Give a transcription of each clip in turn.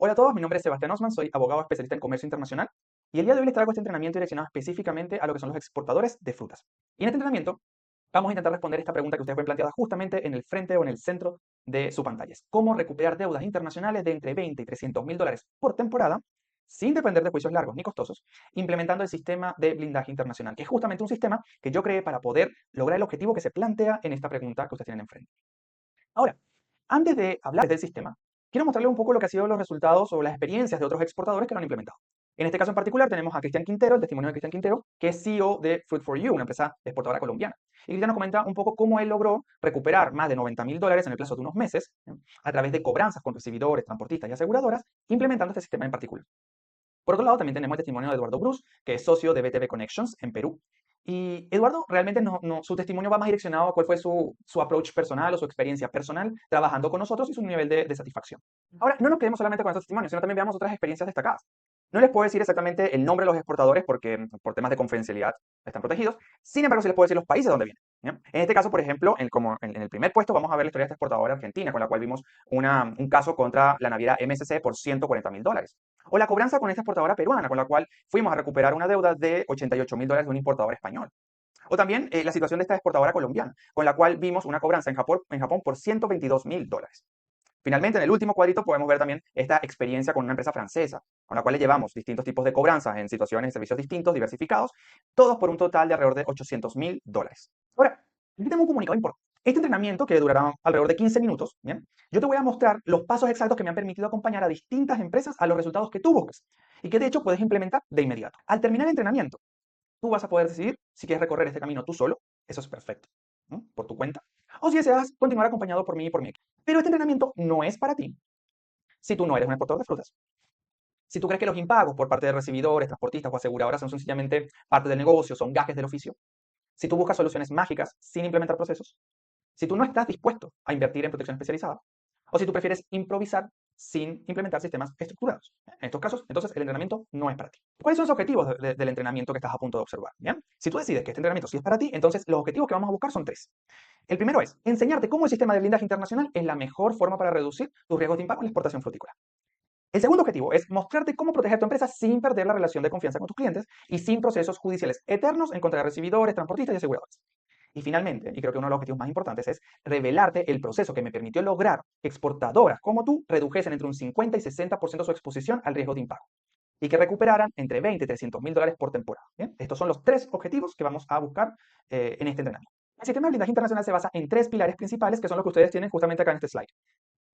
Hola a todos, mi nombre es Sebastián Osman, soy abogado especialista en comercio internacional y el día de hoy les traigo este entrenamiento direccionado específicamente a lo que son los exportadores de frutas. Y en este entrenamiento vamos a intentar responder esta pregunta que ustedes ven planteada justamente en el frente o en el centro de su pantalla. Es ¿cómo recuperar deudas internacionales de entre 20 y 300 mil dólares por temporada sin depender de juicios largos ni costosos, implementando el sistema de blindaje internacional, que es justamente un sistema que yo creé para poder lograr el objetivo que se plantea en esta pregunta que ustedes tienen enfrente? Ahora, antes de hablar del sistema, quiero mostrarles un poco lo que han sido los resultados o las experiencias de otros exportadores que lo han implementado. En este caso en particular tenemos a Cristian Quintero, el testimonio de Cristian Quintero, que es CEO de Fruit for You, una empresa exportadora colombiana. Y Cristian nos comenta un poco cómo él logró recuperar más de 90 mil dólares en el plazo de unos meses, a través de cobranzas con recibidores, transportistas y aseguradoras, implementando este sistema en particular. Por otro lado, también tenemos el testimonio de Eduardo Bruce, que es socio de BTV Connections en Perú. Y Eduardo realmente su testimonio va más direccionado a cuál fue su approach personal o su experiencia personal trabajando con nosotros y su nivel de satisfacción. Ahora, no nos quedemos solamente con estos testimonios, sino también veamos otras experiencias destacadas. No les puedo decir exactamente el nombre de los exportadores porque por temas de confidencialidad están protegidos. Sin embargo, sí les puedo decir los países donde vienen. ¿Ya? En este caso, por ejemplo, como en el primer puesto, vamos a ver la historia de esta exportadora argentina, con la cual vimos un caso contra la naviera MSC por 140 mil dólares. O la cobranza con esta exportadora peruana, con la cual fuimos a recuperar una deuda de 88 mil dólares de un importador español. O también la situación de esta exportadora colombiana, con la cual vimos una cobranza en Japón por 122 mil dólares. Finalmente, en el último cuadrito podemos ver también esta experiencia con una empresa francesa, con la cual le llevamos distintos tipos de cobranzas en situaciones y servicios distintos, diversificados, todos por un total de alrededor de 800 mil dólares. Ahora, aquí tengo un comunicado importante. Este entrenamiento, que durará alrededor de 15 minutos, ¿bien? Yo te voy a mostrar los pasos exactos que me han permitido acompañar a distintas empresas a los resultados que tú buscas y que de hecho puedes implementar de inmediato. Al terminar el entrenamiento, tú vas a poder decidir si quieres recorrer este camino tú solo, eso es perfecto, ¿no? Por tu cuenta, o si deseas continuar acompañado por mí y por mi equipo. Pero este entrenamiento no es para ti si tú no eres un exportador de frutas. Si tú crees que los impagos por parte de recibidores, transportistas o aseguradoras son sencillamente parte del negocio, son gajes del oficio, si tú buscas soluciones mágicas sin implementar procesos, si tú no estás dispuesto a invertir en protección especializada, o si tú prefieres improvisar sin implementar sistemas estructurados. En estos casos, entonces, el entrenamiento no es para ti. ¿Cuáles son los objetivos del entrenamiento que estás a punto de observar? ¿Bien? Si tú decides que este entrenamiento sí es para ti, entonces los objetivos que vamos a buscar son tres. El primero es enseñarte cómo el sistema de blindaje internacional es la mejor forma para reducir tus riesgos de impago en la exportación frutícola. El segundo objetivo es mostrarte cómo proteger tu empresa sin perder la relación de confianza con tus clientes y sin procesos judiciales eternos en contra de recibidores, transportistas y aseguradores. Y finalmente, y creo que uno de los objetivos más importantes es revelarte el proceso que me permitió lograr que exportadoras como tú redujesen entre un 50 y 60% su exposición al riesgo de impago y que recuperaran entre 20 y 300 mil dólares por temporada. ¿Bien? Estos son los tres objetivos que vamos a buscar en este entrenamiento. El sistema de blindaje internacional se basa en tres pilares principales que son los que ustedes tienen justamente acá en este slide.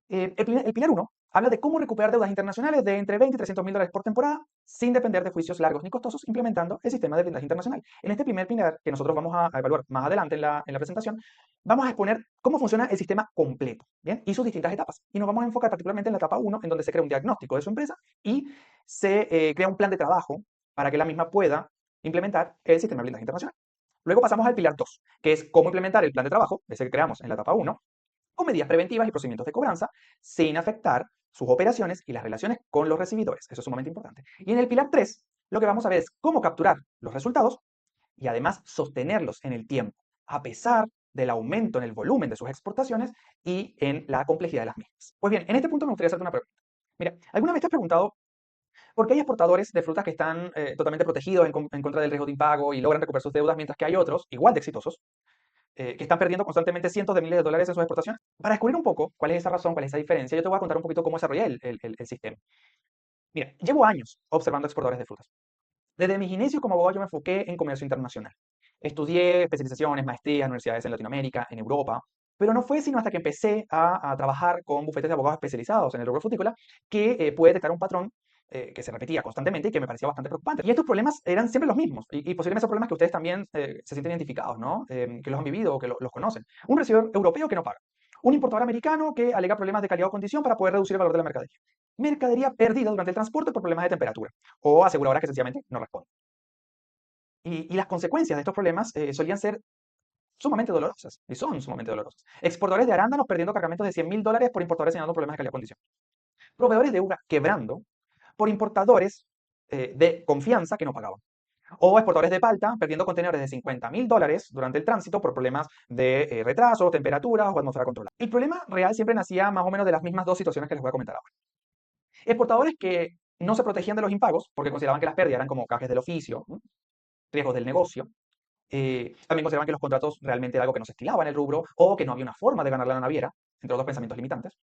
El pilar 1 habla de cómo recuperar deudas internacionales de entre 20 y 300 mil dólares por temporada sin depender de juicios largos ni costosos, implementando el sistema de blindaje internacional. En este primer pilar, que nosotros vamos a evaluar más adelante en la presentación, vamos a exponer cómo funciona el sistema completo, ¿bien? Y sus distintas etapas. Y nos vamos a enfocar particularmente en la etapa 1, en donde se crea un diagnóstico de su empresa y se crea un plan de trabajo para que la misma pueda implementar el sistema de blindaje internacional. Luego pasamos al pilar 2, que es cómo implementar el plan de trabajo, ese que creamos en la etapa 1, con medidas preventivas y procedimientos de cobranza sin afectar sus operaciones y las relaciones con los recibidores. Eso es sumamente importante. Y en el pilar 3, lo que vamos a ver es cómo capturar los resultados y además sostenerlos en el tiempo, a pesar del aumento en el volumen de sus exportaciones y en la complejidad de las mismas. Pues bien, en este punto me gustaría hacerte una pregunta. Mira, ¿alguna vez te has preguntado por qué hay exportadores de frutas que están totalmente protegidos en contra del riesgo de impago y logran recuperar sus deudas, mientras que hay otros, igual de exitosos, que están perdiendo constantemente cientos de miles de dólares en sus exportaciones? Para descubrir un poco cuál es esa razón, cuál es esa diferencia, yo te voy a contar un poquito cómo desarrollé el sistema. Mira, llevo años observando exportadores de frutas. Desde mis inicios como abogado yo me enfoqué en comercio internacional. Estudié especializaciones, maestrías en universidades en Latinoamérica, en Europa, pero no fue sino hasta que empecé a trabajar con bufetes de abogados especializados en el rubro frutícola que pude detectar un patrón que se repetía constantemente y que me parecía bastante preocupante. Y estos problemas eran siempre los mismos, y posiblemente son problemas que ustedes también se sienten identificados, ¿no? Que los han vivido o que los conocen. Un recibidor europeo que no paga. Un importador americano que alega problemas de calidad o condición para poder reducir el valor de la mercadería. Mercadería perdida durante el transporte por problemas de temperatura. O aseguradoras que sencillamente no responden. Y las consecuencias de estos problemas solían ser sumamente dolorosas, y son sumamente dolorosas. Exportadores de arándanos perdiendo cargamentos de 100 mil dólares por importadores señalando problemas de calidad y condición. Proveedores de uva quebrando por importadores de confianza que no pagaban. O exportadores de palta perdiendo contenedores de 50 mil dólares durante el tránsito por problemas de retraso, temperaturas o atmósfera controlada. El problema real siempre nacía más o menos de las mismas dos situaciones que les voy a comentar ahora. Exportadores que no se protegían de los impagos porque consideraban que las pérdidas eran como gajes del oficio, riesgos del negocio. También consideraban que los contratos realmente era algo que no se estilaba en el rubro o que no había una forma de ganarle a la naviera, entre otros pensamientos limitantes.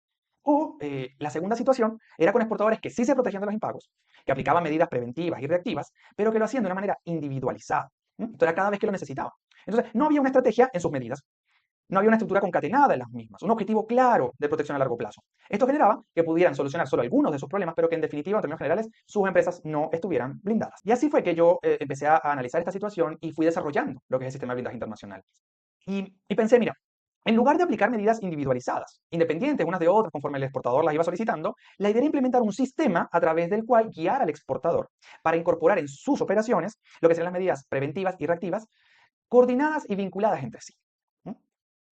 O la segunda situación era con exportadores que sí se protegían de los impagos, que aplicaban medidas preventivas y reactivas, pero que lo hacían de una manera individualizada. Esto era cada vez que lo necesitaban. Entonces, no había una estrategia en sus medidas, no había una estructura concatenada en las mismas, un objetivo claro de protección a largo plazo. Esto generaba que pudieran solucionar solo algunos de sus problemas, pero que en definitiva, en términos generales, sus empresas no estuvieran blindadas. Y así fue que yo empecé a analizar esta situación y fui desarrollando lo que es el sistema de blindaje internacional. Y pensé, mira, en lugar de aplicar medidas individualizadas, independientes unas de otras conforme el exportador las iba solicitando, la idea era implementar un sistema a través del cual guiar al exportador para incorporar en sus operaciones lo que serían las medidas preventivas y reactivas, coordinadas y vinculadas entre sí.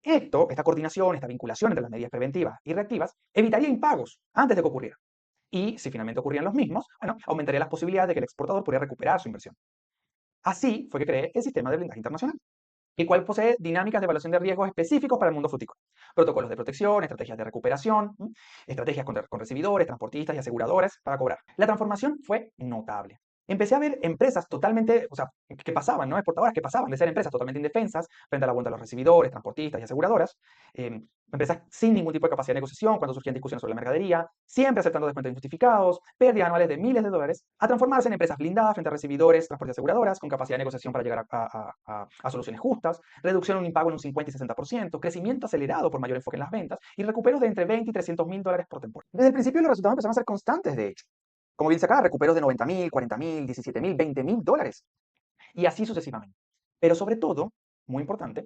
Esta coordinación, esta vinculación entre las medidas preventivas y reactivas, evitaría impagos antes de que ocurrieran. Y si finalmente ocurrían los mismos, bueno, aumentaría las posibilidades de que el exportador pudiera recuperar su inversión. Así fue que creé el sistema de blindaje internacional, el cual posee dinámicas de evaluación de riesgos específicos para el mundo frutícola, protocolos de protección, estrategias de recuperación, estrategias con recibidores, transportistas y aseguradores para cobrar. La transformación fue notable. Empecé a ver empresas totalmente, o sea, que pasaban, ¿no? Exportadoras que pasaban de ser empresas totalmente indefensas frente a la vuelta de los recibidores, transportistas y aseguradoras, empresas sin ningún tipo de capacidad de negociación cuando surgían discusiones sobre la mercadería, siempre aceptando descuentos injustificados, pérdidas anuales de miles de dólares, a transformarse en empresas blindadas frente a recibidores, transportistas y aseguradoras, con capacidad de negociación para llegar a soluciones justas, reducción en un impago en un 50 y 60%, crecimiento acelerado por mayor enfoque en las ventas y recuperos de entre 20 y 300 mil dólares por temporada. Desde el principio los resultados empezaron a ser constantes, de hecho. Como bien se acaba, recuperos de 90 mil, 40 mil, 17 mil, 20 mil dólares. Y así sucesivamente. Pero sobre todo, muy importante,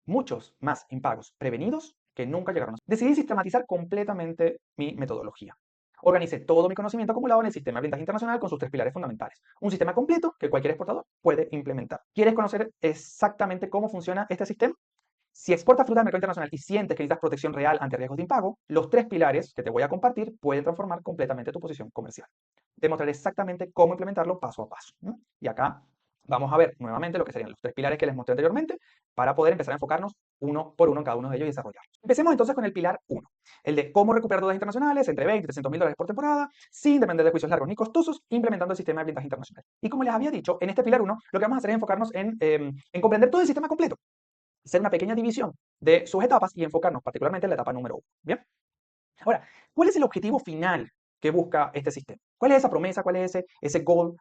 muchos más impagos prevenidos que nunca llegaron. Decidí sistematizar completamente mi metodología. Organicé todo mi conocimiento acumulado en el sistema de blindaje internacional con sus tres pilares fundamentales. Un sistema completo que cualquier exportador puede implementar. ¿Quieres conocer exactamente cómo funciona este sistema? Si exportas fruta al mercado internacional y sientes que necesitas protección real ante riesgos de impago, los tres pilares que te voy a compartir pueden transformar completamente tu posición comercial. Te mostraré exactamente cómo implementarlo paso a paso. Y acá vamos a ver nuevamente lo que serían los tres pilares que les mostré anteriormente para poder empezar a enfocarnos uno por uno en cada uno de ellos y desarrollarlos. Empecemos entonces con el pilar 1, el de cómo recuperar deudas internacionales entre 20 y 300 mil dólares por temporada, sin depender de juicios largos ni costosos, implementando el sistema de blindaje internacional. Y como les había dicho, en este pilar 1, lo que vamos a hacer es enfocarnos en comprender todo el sistema completo, hacer una pequeña división de sus etapas y enfocarnos particularmente en la etapa número 1. ¿Bien? Ahora, ¿cuál es el objetivo final que busca este sistema? ¿Cuál es esa promesa? ¿Cuál es ese goal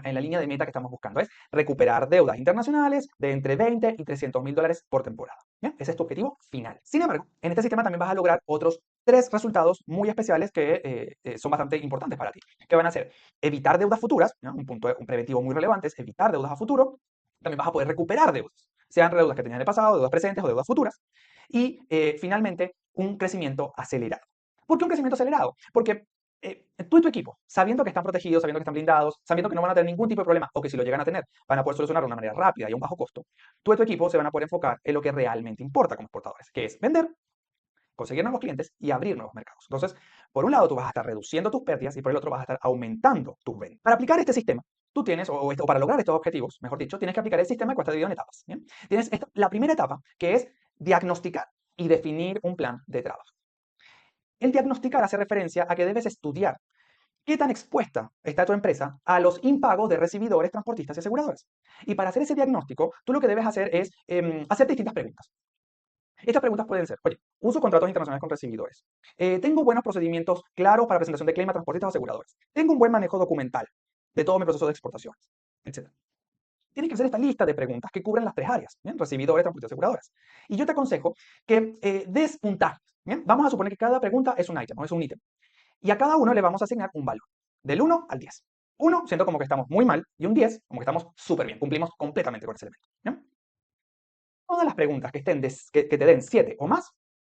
en la línea de meta que estamos buscando? Es recuperar deudas internacionales de entre 20 y 300 mil dólares por temporada. ¿Bien? Ese es tu objetivo final. Sin embargo, en este sistema también vas a lograr otros tres resultados muy especiales que son bastante importantes para ti, que van a ser evitar deudas futuras, ¿no? Un preventivo muy relevante es evitar deudas a futuro. También vas a poder recuperar deudas, sean deudas que tenías en el pasado, deudas presentes o deudas futuras. Y finalmente, un crecimiento acelerado. ¿Por qué un crecimiento acelerado? Porque tú y tu equipo, sabiendo que están protegidos, sabiendo que están blindados, sabiendo que no van a tener ningún tipo de problema, o que si lo llegan a tener, van a poder solucionarlo de una manera rápida y a un bajo costo, tú y tu equipo se van a poder enfocar en lo que realmente importa como exportadores, que es vender, conseguir nuevos clientes y abrir nuevos mercados. Entonces, por un lado, tú vas a estar reduciendo tus pérdidas y por el otro vas a estar aumentando tus ventas. Para aplicar este sistema, tú tienes, o para lograr estos objetivos, mejor dicho, tienes que aplicar el sistema que está dividido en etapas. ¿Bien? Tienes la primera etapa, que es diagnosticar y definir un plan de trabajo. El diagnosticar hace referencia a que debes estudiar qué tan expuesta está tu empresa a los impagos de recibidores, transportistas y aseguradores. Y para hacer ese diagnóstico, tú lo que debes hacer es hacer distintas preguntas. Estas preguntas pueden ser, oye, uso contratos internacionales con recibidores. Tengo buenos procedimientos claros para presentación de claim a transportistas o aseguradores. Tengo un buen manejo documental de todo mi proceso de exportaciones, etc. Tienes que hacer esta lista de preguntas que cubren las tres áreas, ¿bien? Recibidores, transportistas y aseguradoras. Y yo te aconsejo que des puntajes, ¿bien? Vamos a suponer que cada pregunta es un ítem, o es un ítem. Y a cada uno le vamos a asignar un valor, del 1 al 10. 1 siendo como que estamos muy mal, y un 10 como que estamos súper bien, cumplimos completamente con ese elemento. ¿Bien? Todas las preguntas que te den 7 o más,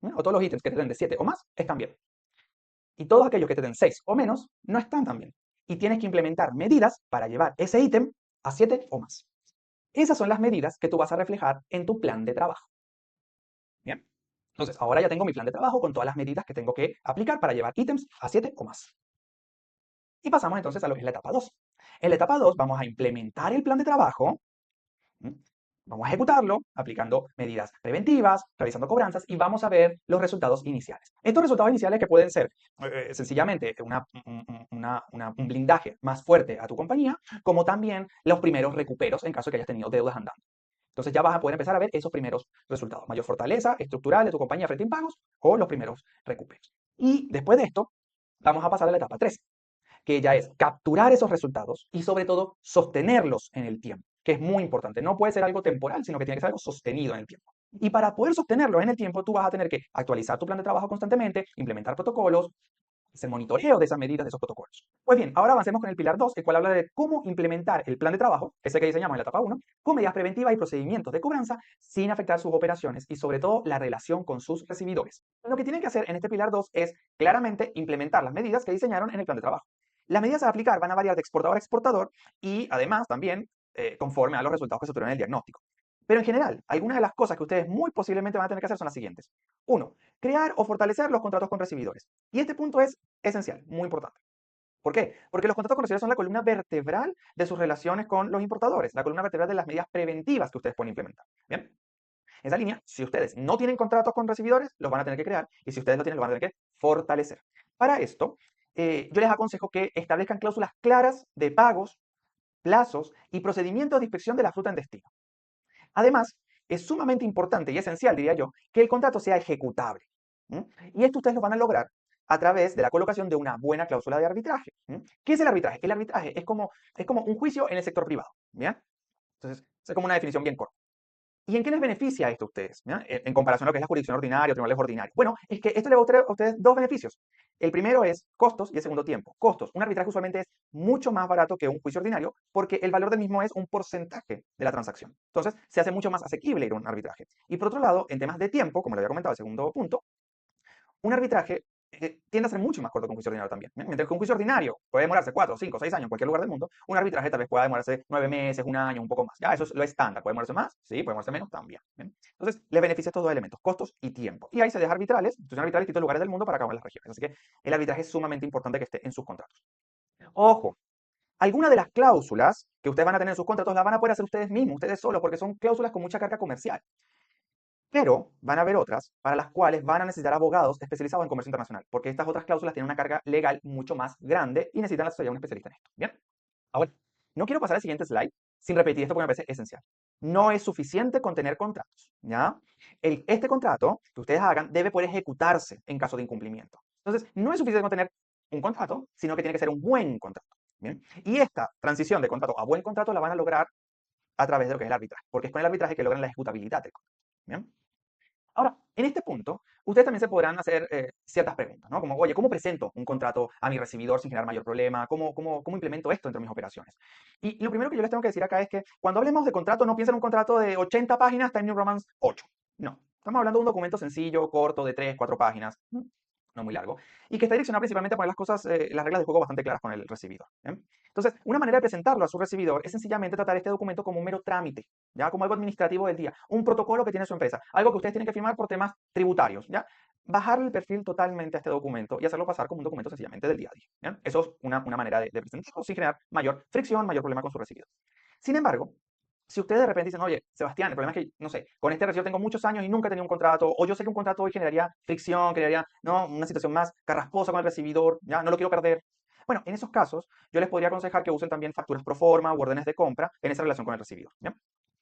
¿bien? O todos los ítems que te den de 7 o más, están bien. Y todos aquellos que te den 6 o menos, no están tan bien. Y tienes que implementar medidas para llevar ese ítem a 7 o más. Esas son las medidas que tú vas a reflejar en tu plan de trabajo. Bien. Entonces, ahora ya tengo mi plan de trabajo con todas las medidas que tengo que aplicar para llevar ítems a 7 o más. Y pasamos entonces a lo que es la etapa 2. En la etapa 2 vamos a implementar el plan de trabajo Vamos a ejecutarlo aplicando medidas preventivas, realizando cobranzas y vamos a ver los resultados iniciales. Estos resultados iniciales que pueden ser sencillamente un blindaje más fuerte a tu compañía, como también los primeros recuperos en caso de que hayas tenido deudas andando. Entonces ya vas a poder empezar a ver esos primeros resultados. Mayor fortaleza estructural de tu compañía frente a impagos o los primeros recuperos. Y después de esto, vamos a pasar a la etapa 3, que ya es capturar esos resultados y sobre todo sostenerlos en el tiempo, que es muy importante. No puede ser algo temporal, sino que tiene que ser algo sostenido en el tiempo. Y para poder sostenerlo en el tiempo, tú vas a tener que actualizar tu plan de trabajo constantemente, implementar protocolos, hacer monitoreo de esas medidas, de esos protocolos. Pues bien, ahora avancemos con el pilar 2, el cual habla de cómo implementar el plan de trabajo, ese que diseñamos en la etapa 1, con medidas preventivas y procedimientos de cobranza sin afectar sus operaciones y sobre todo la relación con sus recibidores. Lo que tienen que hacer en este pilar 2 es claramente implementar las medidas que diseñaron en el plan de trabajo. Las medidas a aplicar van a variar de exportador a exportador y además también conforme a los resultados que se obtuvieron en el diagnóstico. Pero en general, algunas de las cosas que ustedes muy posiblemente van a tener que hacer son las siguientes. 1. Crear o fortalecer los contratos con recibidores. Y este punto es esencial, muy importante. ¿Por qué? Porque los contratos con recibidores son la columna vertebral de sus relaciones con los importadores, la columna vertebral de las medidas preventivas que ustedes pueden implementar. Bien, en esa línea, si ustedes no tienen contratos con recibidores, los van a tener que crear, y si ustedes lo tienen, los van a tener que fortalecer. Para esto, yo les aconsejo que establezcan cláusulas claras de pagos, plazos y procedimientos de inspección de la fruta en destino. Además, es sumamente importante y esencial, diría yo, que el contrato sea ejecutable. ¿Mm? Y esto ustedes lo van a lograr a través de la colocación de una buena cláusula de arbitraje. ¿Mm? ¿Qué es el arbitraje? El arbitraje es como un juicio en el sector privado. ¿Bien? Entonces, es como una definición bien corta. ¿Y en qué les beneficia esto a ustedes? ¿Ya? En comparación a lo que es la jurisdicción ordinaria o tribunales ordinarios. Bueno, es que esto le va a ustedes dos beneficios. El primero es costos y el segundo tiempo. Costos. Un arbitraje usualmente es mucho más barato que un juicio ordinario porque el valor del mismo es un porcentaje de la transacción. Entonces, se hace mucho más asequible ir a un arbitraje. Y por otro lado, en temas de tiempo, como le había comentado el segundo punto, un arbitraje tiende a ser mucho más corto que un juicio ordinario también. Mientras que un juicio ordinario puede demorarse 4, 5, 6 años en cualquier lugar del mundo, un arbitraje tal vez pueda demorarse 9 meses, un año, un poco más. Ya, eso es lo estándar. ¿Puede demorarse más? Sí, puede demorarse menos también. ¿Bien? Entonces, les beneficia estos dos elementos, costos y tiempo. Y ahí se deja arbitrales, instituciones arbitrales en distintos lugares del mundo para cada una de las regiones. Así que el arbitraje es sumamente importante que esté en sus contratos. Ojo, algunas de las cláusulas que ustedes van a tener en sus contratos las van a poder hacer ustedes mismos, ustedes solos, porque son cláusulas con mucha carga comercial. Pero van a haber otras para las cuales van a necesitar abogados especializados en comercio internacional, porque estas otras cláusulas tienen una carga legal mucho más grande y necesitan la asesoría de un especialista en esto. Bien, ahora, no quiero pasar al siguiente slide sin repetir esto porque me parece esencial. No es suficiente con tener contratos, ¿ya? Este contrato que ustedes hagan debe poder ejecutarse en caso de incumplimiento. Entonces, no es suficiente con tener un contrato, sino que tiene que ser un buen contrato. ¿Bien? Y esta transición de contrato a buen contrato la van a lograr a través de lo que es el arbitraje, porque es con el arbitraje que logran la ejecutabilidad del contrato. ¿Bien? Ahora, en este punto, ustedes también se podrán hacer ciertas preguntas, ¿no? Como, oye, ¿cómo presento un contrato a mi recibidor sin generar mayor problema? ¿Cómo implemento esto entre mis operaciones? Y lo primero que yo les tengo que decir acá es que cuando hablemos de contrato, no piensen en un contrato de 80 páginas, Time New Romance 8. No, estamos hablando de un documento sencillo, corto, de 3, 4 páginas, no muy largo, y que está direccionado principalmente a poner las cosas, las reglas de juego bastante claras con el recibidor. ¿Bien? Entonces, una manera de presentarlo a su recibidor es sencillamente tratar este documento como un mero trámite, ¿ya? Como algo administrativo del día, un protocolo que tiene su empresa, algo que ustedes tienen que firmar por temas tributarios, ¿ya? Bajarle el perfil totalmente a este documento y hacerlo pasar como un documento sencillamente del día a día. ¿Ya? Eso es una manera de presentarlo sin generar mayor fricción, mayor problema con su recibidor. Sin embargo, si ustedes de repente dicen, oye, Sebastián, el problema es que, no sé, con este recibo tengo muchos años y nunca he tenido un contrato, o yo sé que un contrato hoy generaría fricción, generaría, ¿no?, una situación más carrasposa con el recibidor, ya, no lo quiero perder. Bueno, en esos casos, yo les podría aconsejar que usen también facturas pro forma u órdenes de compra en esa relación con el recibidor, ¿ya?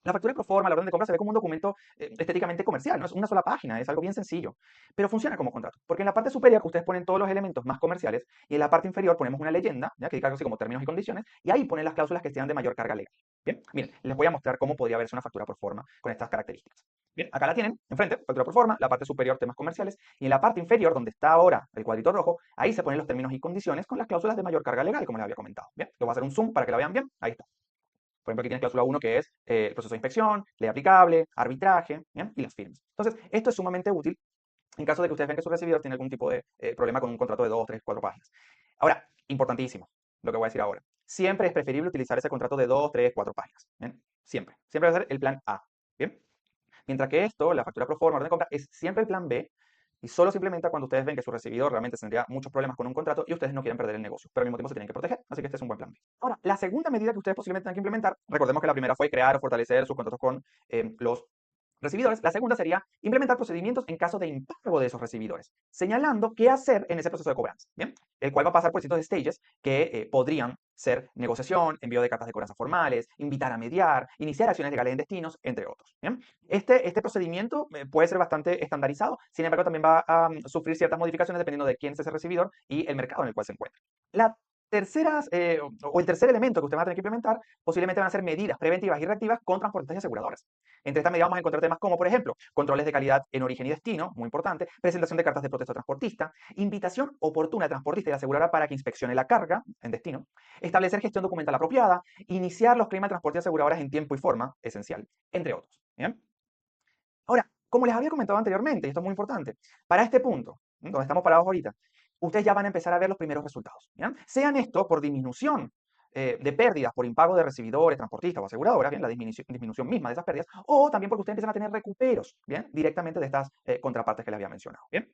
La factura pro forma, la orden de compra se ve como un documento estéticamente comercial, no es una sola página, es algo bien sencillo, pero funciona como contrato, porque en la parte superior ustedes ponen todos los elementos más comerciales y en la parte inferior ponemos una leyenda, ¿ya?, que diga algo así como términos y condiciones, y ahí ponen las cláusulas que sean de mayor carga legal. Bien, miren, les voy a mostrar cómo podría verse una factura por forma con estas características. Bien, acá la tienen, enfrente, factura por forma, la parte superior, temas comerciales, y en la parte inferior, donde está ahora el cuadrito rojo, ahí se ponen los términos y condiciones con las cláusulas de mayor carga legal, como les había comentado. Bien, le voy a hacer un zoom para que la vean bien, ahí está. Por ejemplo, aquí tienes cláusula 1 que es el proceso de inspección, ley aplicable, arbitraje, ¿bien?, y las firmas. Entonces, esto es sumamente útil en caso de que ustedes vean que su recibidor tiene algún tipo de problema con un contrato de 2, 3, 4 páginas. Ahora, importantísimo, lo que voy a decir ahora. Siempre es preferible utilizar ese contrato de 2, 3, 4 páginas. ¿Bien? Siempre. Siempre va a ser el plan A. ¿Bien? Mientras que esto, la factura pro forma, orden de compra, es siempre el plan B y solo se implementa cuando ustedes ven que su recibidor realmente tendría muchos problemas con un contrato y ustedes no quieren perder el negocio, pero al mismo tiempo se tienen que proteger, así que este es un buen plan B. Ahora, la segunda medida que ustedes posiblemente tengan que implementar, recordemos que la primera fue crear o fortalecer sus contratos con los recibidores. La segunda sería implementar procedimientos en caso de impago de esos recibidores, señalando qué hacer en ese proceso de cobranza, ¿bien? El cual va a pasar por distintos stages que podrían ser negociación, envío de cartas de cobranza formales, invitar a mediar, iniciar acciones legales en destinos, entre otros, ¿bien? Este procedimiento puede ser bastante estandarizado, sin embargo también va a sufrir ciertas modificaciones dependiendo de quién es ese recibidor y el mercado en el cual se encuentra. La o el tercer elemento que usted va a tener que implementar posiblemente van a ser medidas preventivas y reactivas con transportistas y aseguradoras. Entre estas medidas vamos a encontrar temas como, por ejemplo, controles de calidad en origen y destino, muy importante, presentación de cartas de protesta transportista, invitación oportuna de transportista y de aseguradora para que inspeccione la carga en destino, establecer gestión documental apropiada, iniciar los climas de transporte y aseguradoras en tiempo y forma, esencial, entre otros. ¿Bien? Ahora, como les había comentado anteriormente, y esto es muy importante, para este punto, donde estamos parados ahorita, ustedes ya van a empezar a ver los primeros resultados. ¿Bien? Sean esto por disminución de pérdidas por impago de recibidores, transportistas o aseguradoras, ¿bien? La disminución misma de esas pérdidas, o también porque ustedes empiezan a tener recuperos, ¿bien? Directamente de estas contrapartes que les había mencionado. ¿Bien?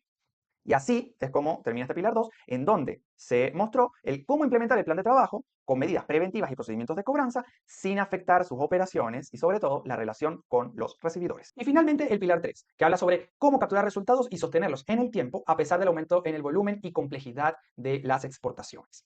Y así es como termina este pilar 2, en donde se mostró el cómo implementar el plan de trabajo con medidas preventivas y procedimientos de cobranza sin afectar sus operaciones y sobre todo la relación con los recibidores. Y finalmente el pilar 3, que habla sobre cómo capturar resultados y sostenerlos en el tiempo a pesar del aumento en el volumen y complejidad de las exportaciones.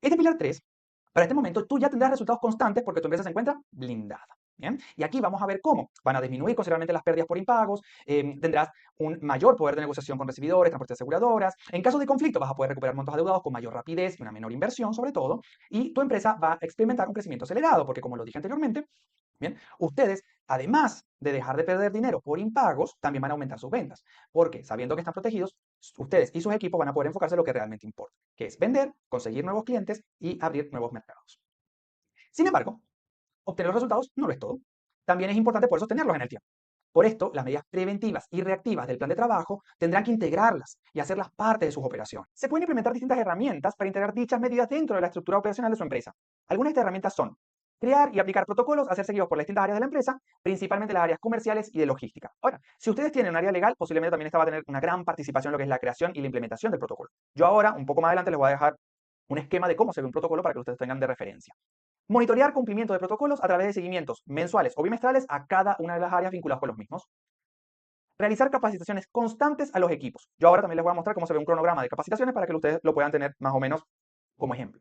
Este pilar 3, para este momento tú ya tendrás resultados constantes porque tu empresa se encuentra blindada. ¿Bien? Y aquí vamos a ver cómo van a disminuir considerablemente las pérdidas por impagos, tendrás un mayor poder de negociación con recibidores, transportes aseguradoras. En caso de conflicto vas a poder recuperar montos adeudados con mayor rapidez y una menor inversión sobre todo. Y tu empresa va a experimentar un crecimiento acelerado porque como lo dije anteriormente, bien, ustedes, además de dejar de perder dinero por impagos, también van a aumentar sus ventas. Porque sabiendo que están protegidos, ustedes y sus equipos van a poder enfocarse en lo que realmente importa, que es vender, conseguir nuevos clientes y abrir nuevos mercados. Sin embargo, obtener los resultados no lo es todo. También es importante poder sostenerlos en el tiempo. Por esto, las medidas preventivas y reactivas del plan de trabajo tendrán que integrarlas y hacerlas parte de sus operaciones. Se pueden implementar distintas herramientas para integrar dichas medidas dentro de la estructura operacional de su empresa. Algunas de estas herramientas son crear y aplicar protocolos a ser seguidos por las distintas áreas de la empresa, principalmente las áreas comerciales y de logística. Ahora, si ustedes tienen un área legal, posiblemente también esta va a tener una gran participación en lo que es la creación y la implementación del protocolo. Yo ahora, un poco más adelante, les voy a dejar un esquema de cómo se ve un protocolo para que ustedes tengan de referencia. Monitorear cumplimiento de protocolos a través de seguimientos mensuales o bimestrales a cada una de las áreas vinculadas con los mismos. Realizar capacitaciones constantes a los equipos. Yo ahora también les voy a mostrar cómo se ve un cronograma de capacitaciones para que ustedes lo puedan tener más o menos como ejemplo.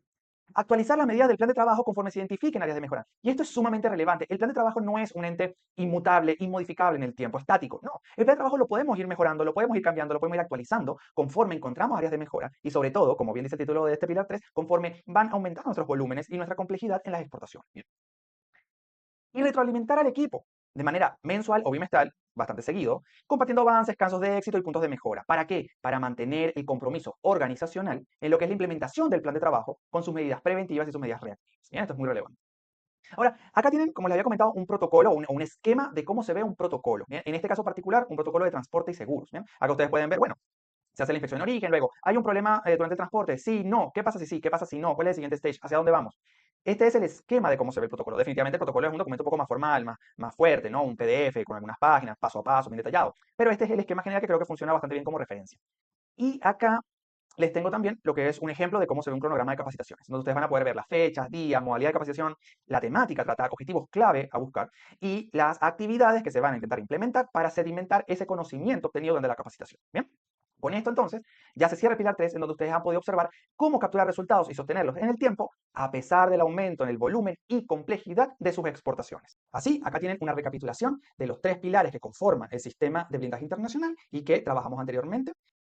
Actualizar las medidas del plan de trabajo conforme se identifiquen áreas de mejora. Y esto es sumamente relevante. El plan de trabajo no es un ente inmutable, inmodificable en el tiempo, estático. No, el plan de trabajo lo podemos ir mejorando, lo podemos ir cambiando, lo podemos ir actualizando conforme encontramos áreas de mejora y sobre todo, como bien dice el título de este pilar 3, conforme van aumentando nuestros volúmenes y nuestra complejidad en las exportaciones. Bien. Y retroalimentar al equipo de manera mensual o bimestral, bastante seguido, compartiendo avances, casos de éxito y puntos de mejora. ¿Para qué? Para mantener el compromiso organizacional en lo que es la implementación del plan de trabajo con sus medidas preventivas y sus medidas reactivas. Bien, esto es muy relevante. Ahora, acá tienen, como les había comentado, un protocolo, un esquema de cómo se ve un protocolo. ¿Bien? En este caso particular, un protocolo de transporte y seguros. ¿Bien? Acá ustedes pueden ver, bueno, se hace la inspección de origen, luego, ¿hay un problema durante el transporte? Sí, no. ¿Qué pasa si sí? ¿Qué pasa si no? ¿Cuál es el siguiente stage? ¿Hacia dónde vamos? Este es el esquema de cómo se ve el protocolo. Definitivamente el protocolo es un documento un poco más formal, más fuerte, ¿no? Un PDF con algunas páginas, paso a paso, bien detallado. Pero este es el esquema general que creo que funciona bastante bien como referencia. Y acá les tengo también lo que es un ejemplo de cómo se ve un cronograma de capacitaciones, donde ustedes van a poder ver las fechas, días, modalidad de capacitación, la temática a tratar, objetivos clave a buscar y las actividades que se van a intentar implementar para sedimentar ese conocimiento obtenido durante la capacitación. Bien. Con esto entonces ya se cierra el pilar 3 en donde ustedes han podido observar cómo capturar resultados y sostenerlos en el tiempo a pesar del aumento en el volumen y complejidad de sus exportaciones. Así, acá tienen una recapitulación de los 3 pilares que conforman el sistema de blindaje internacional y que trabajamos anteriormente.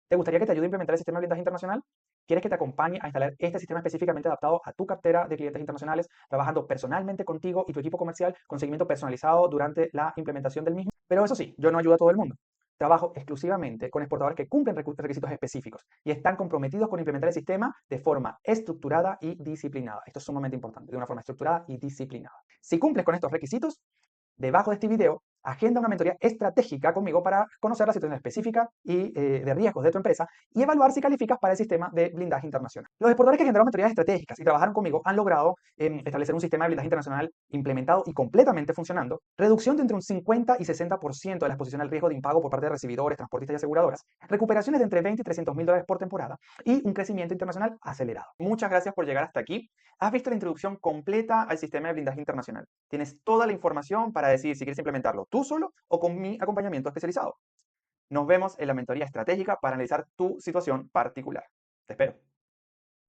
¿Te gustaría que te ayude a implementar el sistema de blindaje internacional? ¿Quieres que te acompañe a instalar este sistema específicamente adaptado a tu cartera de clientes internacionales, trabajando personalmente contigo y tu equipo comercial con seguimiento personalizado durante la implementación del mismo? Pero eso sí, yo no ayudo a todo el mundo. Trabajo exclusivamente con exportadores que cumplen requisitos específicos y están comprometidos con implementar el sistema de forma estructurada y disciplinada. Esto es sumamente importante, de una forma estructurada y disciplinada. Si cumples con estos requisitos, debajo de este video Agenda una mentoría estratégica conmigo para conocer la situación específica y de riesgos de tu empresa y evaluar si calificas para el sistema de blindaje internacional. Los exportadores que generaron mentorías estratégicas y trabajaron conmigo han logrado establecer un sistema de blindaje internacional implementado y completamente funcionando, reducción de entre un 50 y 60% de la exposición al riesgo de impago por parte de recibidores, transportistas y aseguradoras, recuperaciones de entre 20 y 300 mil dólares por temporada y un crecimiento internacional acelerado. Muchas gracias por llegar hasta aquí. Has visto la introducción completa al sistema de blindaje internacional. Tienes toda la información para decidir si quieres implementarlo tú solo o con mi acompañamiento especializado. Nos vemos en la mentoría estratégica para analizar tu situación particular. Te espero.